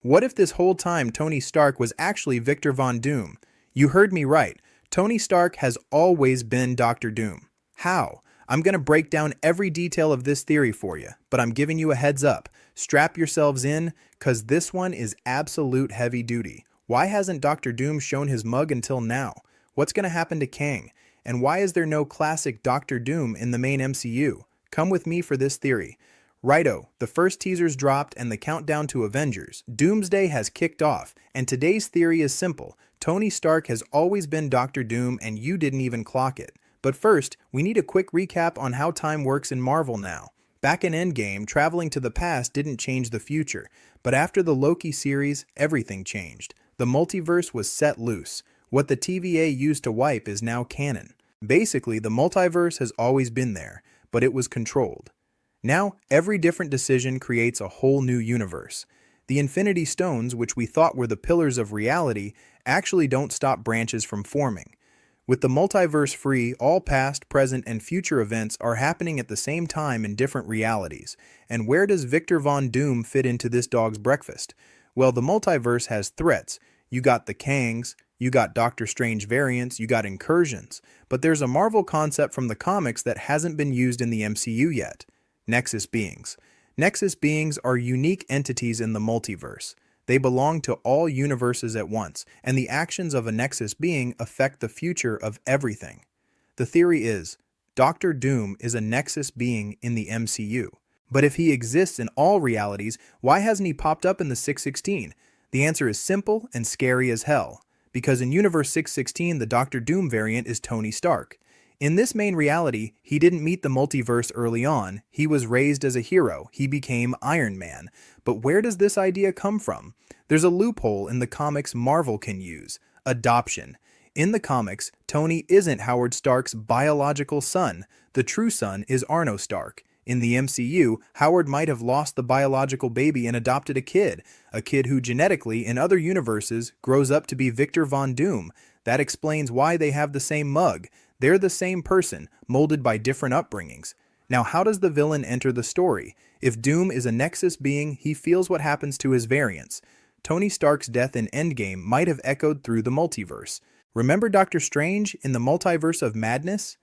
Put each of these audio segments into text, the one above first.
What if this whole time Tony Stark was actually Victor Von Doom? You heard me right. Tony Stark has always been Doctor Doom. How? I'm going to break down every detail of this theory for you, but I'm giving you a heads up. Strap yourselves in, cause this one is absolute heavy duty. Why hasn't Doctor Doom shown his mug until now? What's going to happen to Kang? And why is there no classic Doctor Doom in the main MCU? Come with me for this theory. Righto, the first teasers dropped and the countdown to Avengers. Doomsday has kicked off, and today's theory is simple. Tony Stark has always been Doctor Doom and you didn't even clock it. But first, we need a quick recap on how time works in Marvel now. Back in Endgame, traveling to the past didn't change the future, but after the Loki series, everything changed. The multiverse was set loose. What the TVA used to wipe is now canon. Basically, the multiverse has always been there, but it was controlled. Now, every different decision creates a whole new universe. The Infinity Stones, which we thought were the pillars of reality, actually don't stop branches from forming. With the multiverse free, all past, present, and future events are happening at the same time in different realities. And where does Victor Von Doom fit into this dog's breakfast? Well, the multiverse has threats. You got the Kangs, you got Doctor Strange variants, you got incursions. But there's a Marvel concept from the comics that hasn't been used in the MCU yet. Nexus beings. Nexus beings are unique entities in the multiverse. They belong to all universes at once, and the actions of a Nexus being affect the future of everything. The theory is, Doctor Doom is a Nexus being in the MCU. But if he exists in all realities, why hasn't he popped up in the 616? The answer is simple and scary as hell. Because in Universe 616, the Doctor Doom variant is Tony Stark. In this main reality, he didn't meet the multiverse early on. He was raised as a hero. He became Iron Man. But where does this idea come from? There's a loophole in the comics Marvel can use: adoption. In the comics, Tony isn't Howard Stark's biological son. The true son is Arno Stark. In the MCU, Howard might have lost the biological baby and adopted a kid who genetically, in other universes, grows up to be Victor Von Doom. That explains why they have the same mug. They're the same person, molded by different upbringings. Now, how does the villain enter the story? If Doom is a Nexus being, he feels what happens to his variants. Tony Stark's death in Endgame might have echoed through the multiverse. Remember Doctor Strange in the Multiverse of Madness?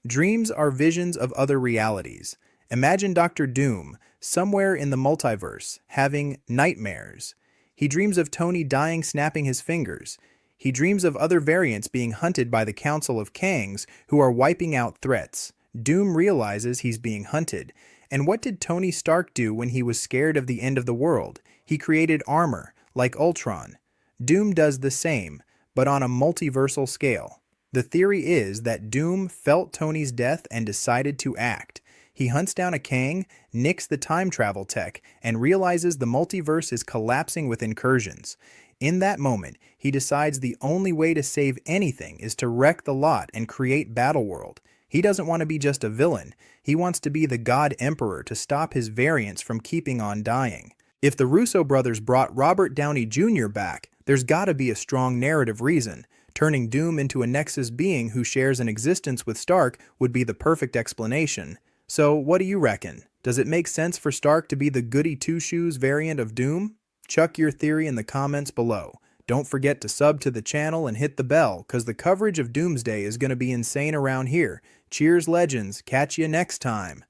Dreams are visions of other realities. Imagine Doctor Doom, somewhere in the multiverse, having nightmares. He dreams of Tony dying snapping his fingers. He dreams of other variants being hunted by the Council of Kangs who are wiping out threats. Doom realizes he's being hunted. And what did Tony Stark do when he was scared of the end of the world? He created armor, like Ultron. Doom does the same, but on a multiversal scale. The theory is that Doom felt Tony's death and decided to act. He hunts down a Kang, nicks the time travel tech, and realizes the multiverse is collapsing with incursions. In that moment, he decides the only way to save anything is to wreck the lot and create Battleworld. He doesn't want to be just a villain. He wants to be the God Emperor to stop his variants from keeping on dying. If the Russo brothers brought Robert Downey Jr. back, there's gotta be a strong narrative reason. Turning Doom into a Nexus being who shares an existence with Stark would be the perfect explanation. So, what do you reckon? Does it make sense for Stark to be the goody two-shoes variant of Doom? Chuck your theory in the comments below. Don't forget to sub to the channel and hit the bell, cause the coverage of Doomsday is gonna be insane around here. Cheers, legends. Catch you next time.